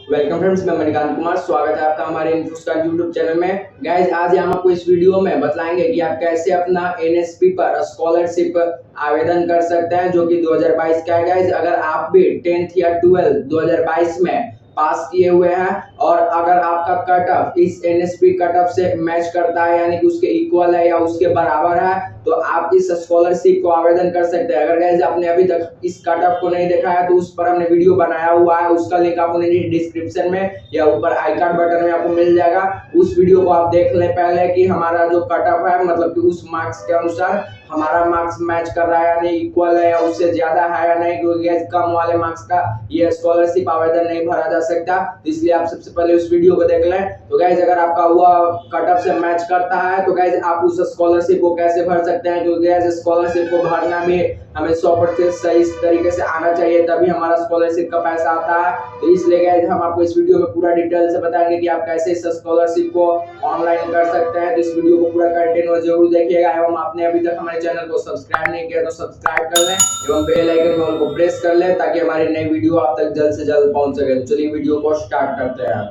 Welcome friends, मैं मणिकांत कुमार। स्वागत है आपका हमारे इन्फोस्टार यूट्यूब चैनल में। गाइज, आज हम आपको इस वीडियो में बताएंगे कि आप कैसे अपना एनएसपी पर स्कॉलरशिप आवेदन कर सकते हैं, जो कि 2022 का है। गाइज, अगर आप भी 10th या 12th 2022 में पास किए हुए हैं और अगर आपका कट ऑफ इस एनएसपी कट ऑफ से मैच करता है, यानी कि उसके इक्वल है या उसके बराबर है, तो आप इस स्कॉलरशिप को आवेदन कर सकते हैं। अगर गाइस आपने अभी तक इस कट ऑफ को नहीं देखा है तो उस पर हमने वीडियो बनाया हुआ है, उसका लिंक आपको नीचे डिस्क्रिप्शन में या ऊपर आई कार्ड बटन में आपको मिल जाएगा। उस वीडियो को आप देख लें पहले कि हमारा जो कट ऑफ है, मतलब कि उस मार्क्स के अनुसार हमारा मार्क्स मैच कर रहा है या नहीं, इक्वल है या उससे ज्यादा है या नहीं, क्योंकि कम वाले मार्क्स का ये स्कॉलरशिप आवेदन नहीं भरा जा सकता। इसलिए आप सबसे पहले उस वीडियो को देख लें। तो गाइज, अगर आपका हुआ कट ऑफ से मैच करता है तो गाइज आप उस स्कॉलरशिप को कैसे भर सकते हैं, क्योंकि गाइज स्कॉलरशिप को भरना भी हमें 100% सही तरीके से आना चाहिए, तभी हमारा स्कॉलरशिप का पैसा आता है। तो इसलिए गाइज हम आपको इस वीडियो में पूरा डिटेल से बताएंगे कि आप कैसे इस स्कॉलरशिप को ऑनलाइन कर सकते हैं। तो इस वीडियो को पूरा कंटिन्यू जरूर देखिएगा। एवं आपने अभी तक हमारे चैनल को सब्सक्राइब नहीं किया तो सब्सक्राइब कर लें एवं बेल आइकन को प्रेस कर लें, ताकि हमारी नई वीडियो आप तक जल्द से जल्द पहुंच सके। तो चलिए वीडियो को स्टार्ट करते हैं।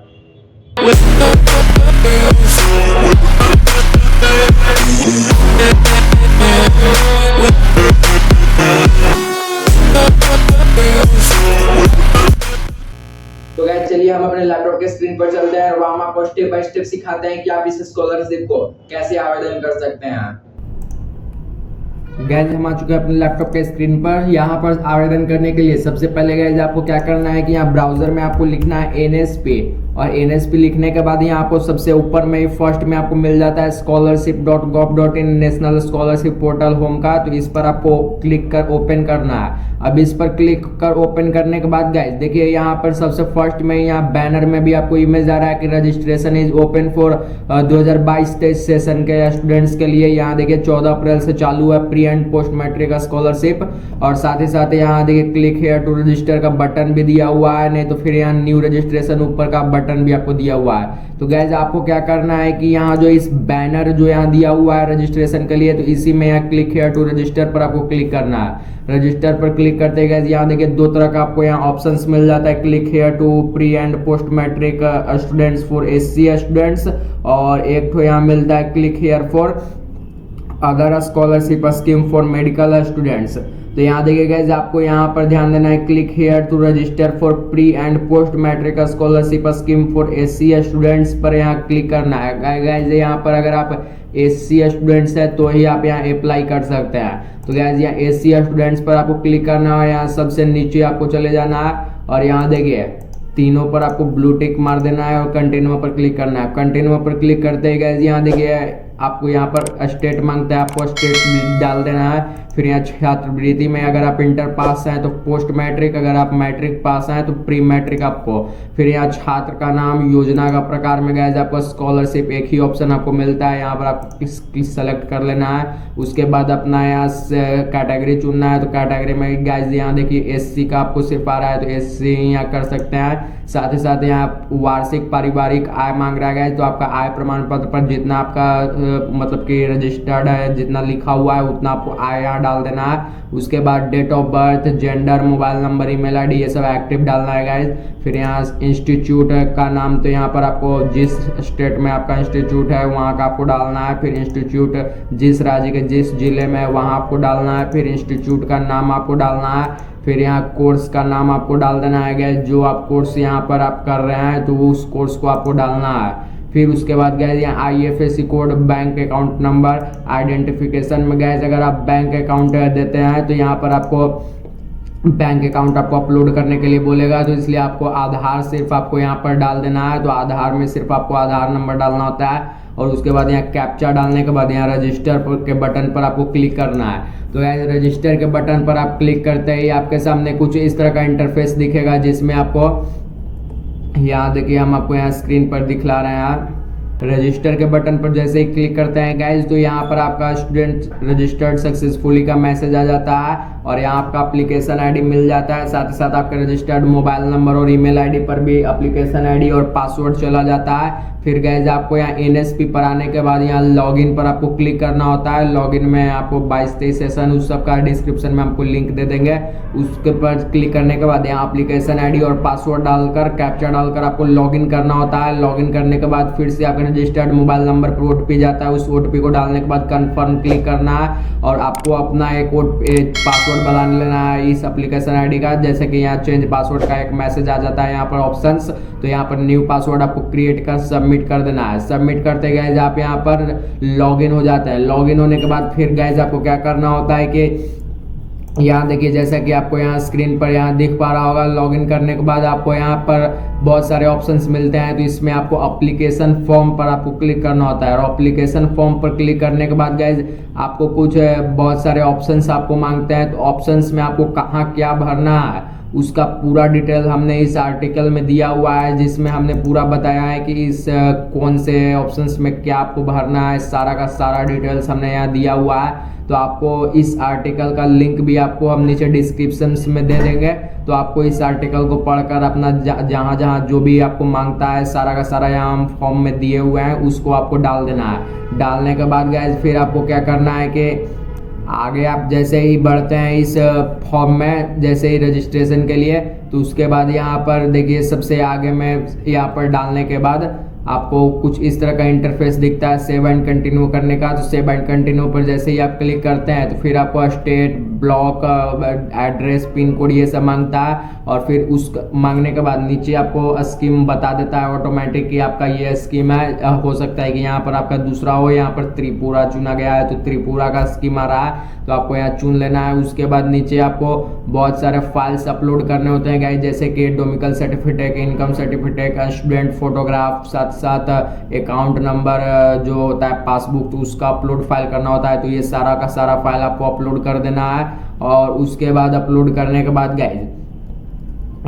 तो गाइस, चलिए हम अपने लैपटॉप के स्क्रीन पर चलते हैं और वहां हम आपको स्टेप बाय स्टेप सिखाते हैं कि आप इस स्कॉलरशिप को कैसे आवेदन कर सकते हैं। गैज हम आ चुके हैं अपने लैपटॉप के स्क्रीन पर। यहाँ पर आवेदन करने के लिए सबसे पहले गैज आपको क्या करना है कि यहाँ ब्राउजर में आपको लिखना है एनएसपी, और एनएसपी लिखने के बाद यहाँ आपको सबसे ऊपर में फर्स्ट में आपको मिल जाता है scholarship.gov.in national scholarship portal home का। तो इस पर आपको क्लिक कर ओपन करना है। अब इस पर क्लिक कर ओपन करने के बाद गाइस देखिए, यहाँ पर सबसे फर्स्ट में यहाँ बैनर में भी आपको इमेज आ रहा है कि registration is open for 2022-23 session के स्टूडेंट्स के लिए। यहाँ देखिए 14 अप्रैल से चालू है pre and post matric scholarship, और साथ ही साथ यहाँ देखिए क्लिक हेयर टू रजिस्टर का बटन भी दिया हुआ है, नहीं तो फिर यहाँ न्यू रजिस्ट्रेशन ऊपर का बटन भी आपको दिया हुआ है। तो गैस आपको क्या करना है कि यहाँ जो इस बैनर जो यहाँ दिया हुआ है रजिस्ट्रेशन के लिए, तो इसी में यहाँ क्लिक हेयर टू रजिस्टर पर आपको क्लिक करना है। रजिस्टर पर क्लिक करते गए यहाँ देखिए दो तरह का आपको यहाँ ऑप्शंस मिल जाता है, click here to pre and post matric students for SC students, और एक तो यहाँ मिलता है click here for other scholarship scheme for medical students. तो यहाँ देखिए गाइस, आपको यहाँ पर ध्यान देना है click here to register for pre and post matric scholarship scheme for SC students पर यहाँ क्लिक करना है। गाइस यहाँ पर अगर आप एससी स्टूडेंट्स है तो ही आप यहाँ अप्लाई कर सकते हैं। तो गाइस यहाँ एससी स्टूडेंट्स पर आपको क्लिक करना है, यहाँ सबसे नीचे आपको चले जाना है और यहाँ देखिए तीनों पर आपको ब्लू टिक मार देना है और कंटिन्यू पर क्लिक करना है। कंटिन्यू पर क्लिक करते ही गाइस यहाँ देखिए आपको यहाँ पर स्टेट मांगता है, आपको स्टेट डाल देना है। फिर यहाँ छात्रवृत्ति में अगर आप इंटर पास हैं तो पोस्ट मैट्रिक, अगर आप मैट्रिक पास हैं तो प्री मैट्रिक आपको। फिर यहाँ छात्र का नाम, योजना का प्रकार में गाइस आपको स्कॉलरशिप एक ही ऑप्शन आपको मिलता है, यहाँ पर आपको किस सेलेक्ट कर लेना है। उसके बाद अपना यहाँ कैटेगरी चुनना है। तो कैटेगरी में गाइस यहाँ देखिए एससी का आपको सिर्फ आ रहा है तो एससी यहाँ कर सकते हैं। साथ ही साथ यहाँ वार्षिक पारिवारिक आय मांग रहा है, तो आपका आय प्रमाण पत्र पर जितना आपका मतलब कि रजिस्टर्ड है, जितना लिखा हुआ है उतना आपको आय यहाँ डाल देना है। उसके बाद date of birth, gender, mobile number, email ID, ये सब एक्टिव डालना है गाइस। फिर यहाँ इंस्टीट्यूट का नाम, तो यहाँ पर आपको जिस स्टेट में आपका इंस्टीट्यूट है वहाँ का आपको डालना है। फिर इंस्टीट्यूट जिस राज्य के जिस जिले में वहाँ आपको डालना है। फिर इंस्टीट्यूट का नाम आपको डालना है। फिर यहाँ कोर्स का नाम आपको डाल देना है गैस, जो आप कोर्स यहाँ पर आप कर रहे हैं तो उस कोर्स को आपको डालना है। फिर उसके बाद गैस यहाँ IFSC code, bank account number, identification में गैस अगर आप बैंक अकाउंट देते हैं तो यहाँ पर आपको बैंक अकाउंट आपको अपलोड करने के लिए बोलेगा, तो इसलिए आपको आधार सिर्फ आपको यहाँ पर डाल देना है। तो आधार में सिर्फ आपको आधार नंबर डालना होता है, और उसके बाद यहाँ कैप्चा डालने के बाद यहाँ रजिस्टर के बटन पर आपको क्लिक करना है। तो यहाँ रजिस्टर के बटन पर आप क्लिक करते ही आपके सामने कुछ इस तरह का इंटरफेस दिखेगा, जिसमें आपको यहाँ देखिए हम आपको यहाँ स्क्रीन पर दिखला रहे हैं। रजिस्टर के बटन पर जैसे ही क्लिक करते हैं गाइज, तो यहाँ पर आपका स्टूडेंट रजिस्टर्ड सक्सेसफुली का मैसेज आ जाता है, और यहाँ आपका एप्लीकेशन आईडी मिल जाता है। साथ ही साथ आपका रजिस्टर्ड मोबाइल नंबर और ईमेल आईडी पर भी एप्लीकेशन आईडी और पासवर्ड चला जाता है। फिर गाइज आपको यहाँ एनएसपी पर आने के बाद यहाँ लॉगिन पर आपको क्लिक करना होता है। लॉगिन में आपको 22-23 सेशन उस सब का डिस्क्रिप्शन में आपको लिंक दे देंगे। उसके पर क्लिक करने के बाद यहाँ एप्लीकेशन आईडी और पासवर्ड डालकर कैप्चा डालकर आपको लॉगिन करना होता है। लॉगिन करने के बाद फिर से आपका रजिस्टर्ड मोबाइल नंबर पर ओटीपी जाता है। उस ओटीपी को डालने के बाद कन्फर्म क्लिक करना है और आपको अपना एक पासवर्ड बना लेना है इस एप्लीकेशन आईडी का। जैसे कि यहाँ चेंज पासवर्ड का एक मैसेज आ जाता है यहाँ पर ऑप्शंस, तो यहाँ पर न्यू पासवर्ड आपको क्रिएट कर सबमिट कर देना है। सबमिट करते गए आप यहाँ पर लॉगिन हो जाता है। लॉगिन होने के बाद फिर गाइज आपको क्या करना होता है कि यहाँ देखिए जैसा कि आपको यहाँ स्क्रीन पर यहाँ दिख पा रहा होगा, लॉगिन करने के बाद आपको यहाँ पर बहुत सारे ऑप्शंस मिलते हैं। तो इसमें आपको एप्लीकेशन फॉर्म पर आपको क्लिक करना होता है और एप्लीकेशन फॉर्म पर क्लिक करने के बाद गाइज आपको कुछ बहुत सारे ऑप्शंस आपको मांगते हैं। तो ऑप्शंस में आपको कहाँ क्या भरना है उसका पूरा डिटेल हमने इस आर्टिकल में दिया हुआ है, जिसमें हमने पूरा बताया है कि इस कौन से ऑप्शंस में क्या आपको भरना है। सारा का सारा डिटेल्स हमने यहाँ दिया हुआ है। तो आपको इस आर्टिकल का लिंक भी आपको हम नीचे डिस्क्रिप्शन में दे देंगे। तो आपको इस आर्टिकल को पढ़कर अपना जहाँ जहाँ जो भी आपको मांगता है सारा का सारा यहाँ हम फॉर्म में दिए हुए हैं उसको आपको डाल देना है। डालने के बाद गाइज फिर आपको क्या करना है कि आगे आप जैसे ही बढ़ते हैं इस फॉर्म में, जैसे ही रजिस्ट्रेशन के लिए, तो उसके बाद यहाँ पर देखिए सबसे आगे में यहाँ पर डालने के बाद आपको कुछ इस तरह का इंटरफेस दिखता है सेव एंड कंटिन्यू करने का। तो सेव एंड कंटिन्यू पर जैसे ही आप क्लिक करते हैं तो फिर आपको state, block, address, pin code ये सब मांगता है। और फिर उस मांगने के बाद नीचे आपको स्कीम बता देता है ऑटोमेटिक कि आपका ये स्कीम है। हो सकता है कि यहाँ पर आपका दूसरा हो, यहाँ पर त्रिपुरा चुना गया है तो त्रिपुरा का स्कीम आ रहा है तो आपको यहाँ चुन लेना है। उसके बाद नीचे आपको बहुत सारे फाइल्स अपलोड करने होते हैं गाइस, जैसे कि domicile certificate, income certificate, student photograph, साथ साथ अकाउंट नंबर जो होता है पासबुक, तो उसका अपलोड फाइल करना होता है। तो ये सारा का सारा फाइल आपको अपलोड कर देना है। और उसके बाद अपलोड करने के बाद गाइस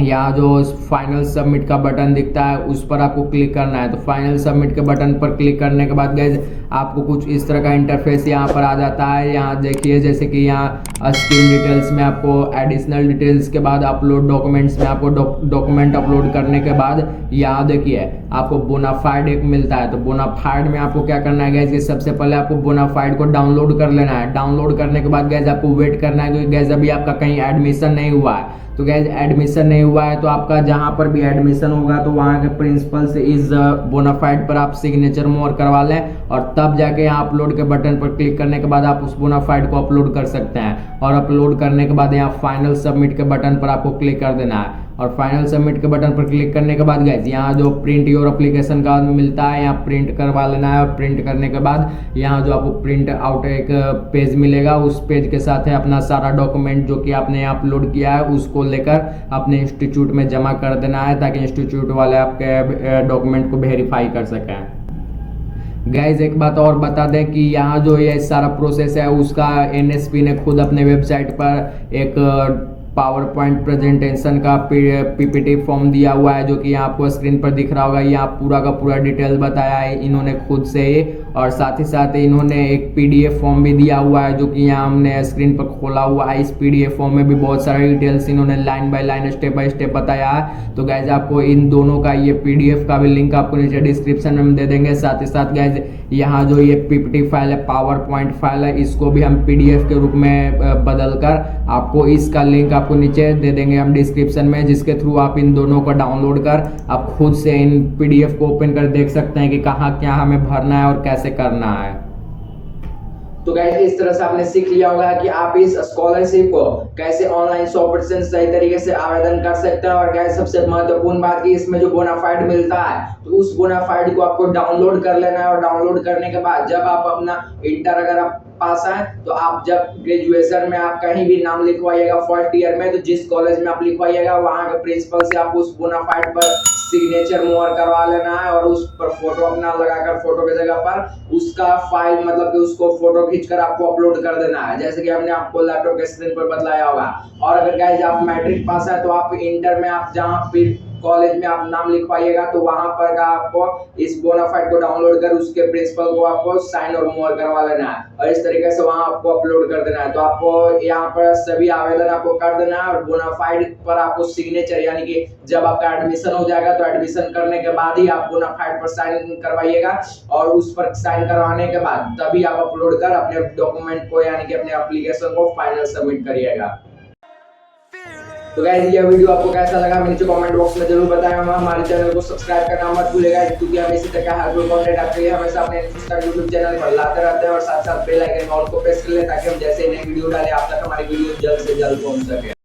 यहाँ जो फाइनल सबमिट का बटन दिखता है उस पर आपको क्लिक करना है। तो फाइनल सबमिट के बटन पर क्लिक करने के बाद गाइज आपको कुछ इस तरह का इंटरफेस यहाँ पर आ जाता है। यहाँ देखिए जैसे कि यहाँ स्कीम डिटेल्स में आपको एडिशनल डिटेल्स के बाद अपलोड डॉक्यूमेंट्स में आपको डॉक्यूमेंट अपलोड करने के बाद यहाँ देखिए आपको बोनाफाइड एक मिलता है। तो बोनाफाइड में आपको क्या करना है गाइज, सबसे पहले आपको बोनाफाइड को डाउनलोड कर लेना है। डाउनलोड करने के बाद गाइज आपको वेट करना है क्योंकि गाइज अभी आपका कहीं एडमिशन नहीं हुआ है। तो गाइज एडमिशन नहीं हुआ है तो आपका जहां पर भी एडमिशन होगा तो वहां के प्रिंसिपल से इस बोनाफाइड पर आप सिग्नेचर मोर करवा लें और तब जाके यहाँ अपलोड के बटन पर क्लिक करने के बाद आप उस बोनाफाइड को अपलोड कर सकते हैं। और अपलोड करने के बाद यहाँ फाइनल सबमिट के बटन पर आपको क्लिक कर देना है। और फाइनल सबमिट के बटन पर क्लिक करने के बाद गाइज यहाँ जो प्रिंट योर एप्लीकेशन का मिलता है यहाँ प्रिंट करवा लेना है। और प्रिंट करने के बाद यहाँ जो आपको प्रिंट आउट एक पेज मिलेगा, उस पेज के साथ है अपना सारा डॉक्यूमेंट जो कि आपने अपलोड किया है उसको लेकर अपने इंस्टीट्यूट में जमा कर देना है ताकि इंस्टीट्यूट वाले आपके डॉक्यूमेंट को वेरीफाई कर सकें। गाइज एक बात और बता दें कि यहाँ जो ये सारा प्रोसेस है उसका एनएसपी ने खुद अपने वेबसाइट पर एक पावर पॉइंट प्रेजेंटेशन का पीपीटी फॉर्म दिया हुआ है जो कि यहाँ आपको स्क्रीन पर दिख रहा होगा। यहाँ पूरा का पूरा डिटेल बताया है इन्होंने खुद से ही। और साथ ही साथ इन्होंने एक पीडीएफ फॉर्म भी दिया हुआ है जो कि यहाँ हमने स्क्रीन पर खोला हुआ है। इस पीडीएफ फॉर्म में भी बहुत सारे डिटेल्स इन्होंने line by line step by step बताया है। तो गाइज आपको इन दोनों का ये पीडीएफ का भी लिंक आपको नीचे डिस्क्रिप्शन में दे देंगे। साथ ही साथ गाइज यहाँ जो ये पीपीटी फाइल है, पावर पॉइंट फाइल है, इसको भी हम पीडीएफ के रूप में बदल कर आपको इसका लिंक आपको नीचे दे देंगे हम डिस्क्रिप्शन में, जिसके थ्रू आप इन दोनों को डाउनलोड कर आप खुद से इन पीडीएफ को ओपन कर देख सकते हैं कि कहाँ क्या हमें भरना है और कैसे करना है। तो गाइस इस तरह से आपने सीख लिया होगा कि आप इस स्कॉलरशिप को कैसे ऑनलाइन 100% सही तरीके से आवेदन कर सकते हैं। और गाइस सबसे महत्वपूर्ण बात कि इसमें जो बोनाफाइड मिलता है तो उस बोनाफाइड को आपको डाउनलोड कर लेना है। और डाउनलोड करने के बाद जब आप अपना इंटर अगर आप पास आए तो आप जब ग्रेजुएशन में आप कहीं भी नाम लिखवाइएगा फर्स्ट ईयर में, तो जिस कॉलेज में आप लिखवाइएगा वहाँ के प्रिंसिपल से आप उस बोनाफाइड पर सिग्नेचर मोहर करवा लेना है और उस पर फोटो अपना लगाकर फोटो की जगह पर उसका फाइल मतलब कि उसको फोटो खींचकर आपको अपलोड कर देना है, जैसे कि हमने आपको लैपटॉप के स्क्रीन पर बतलाया होगा। और अगर गाइस आप मैट्रिक पास है तो आप इंटर में आप जहाँ कॉलेज में आप नाम लिखवाइएगा तो वहां पर का आपको इस बोनाफाइड को डाउनलोड कर उसके प्रिंसिपल को आपको साइन और मोहर करवा लेना है और इस तरीके से वहां आपको अपलोड कर देना है। तो आपको यहाँ पर सभी आवेदन आपको कर देना है और बोनाफाइड पर आपको सिग्नेचर यानी कि जब आपका एडमिशन हो जाएगा तो एडमिशन करने के बाद ही आप बोनाफाइड पर साइन करवाइएगा और उस पर साइन करवाने के बाद तभी आप अपलोड कर अपने डॉक्यूमेंट को यानी कि अपने एप्लीकेशन को फाइनल सबमिट करिएगा। तो गाइस ये वीडियो आपको कैसा लगा नीचे कमेंट बॉक्स में जरूर बताएं। हमारे चैनल को सब्सक्राइब करना मत भूलिएगा क्योंकि हम इसी तरह का हेल्पफुल कंटेंट आपके लिए हमेशा अपने YouTube चैनल पर लाते रहते हैं और साथ साथ बेल आइकन ऑल को प्रेस कर लें ताकि हम जैसे नई वीडियो डालें आप तक हमारी वीडियो जल्द से जल्द पहुंच सके।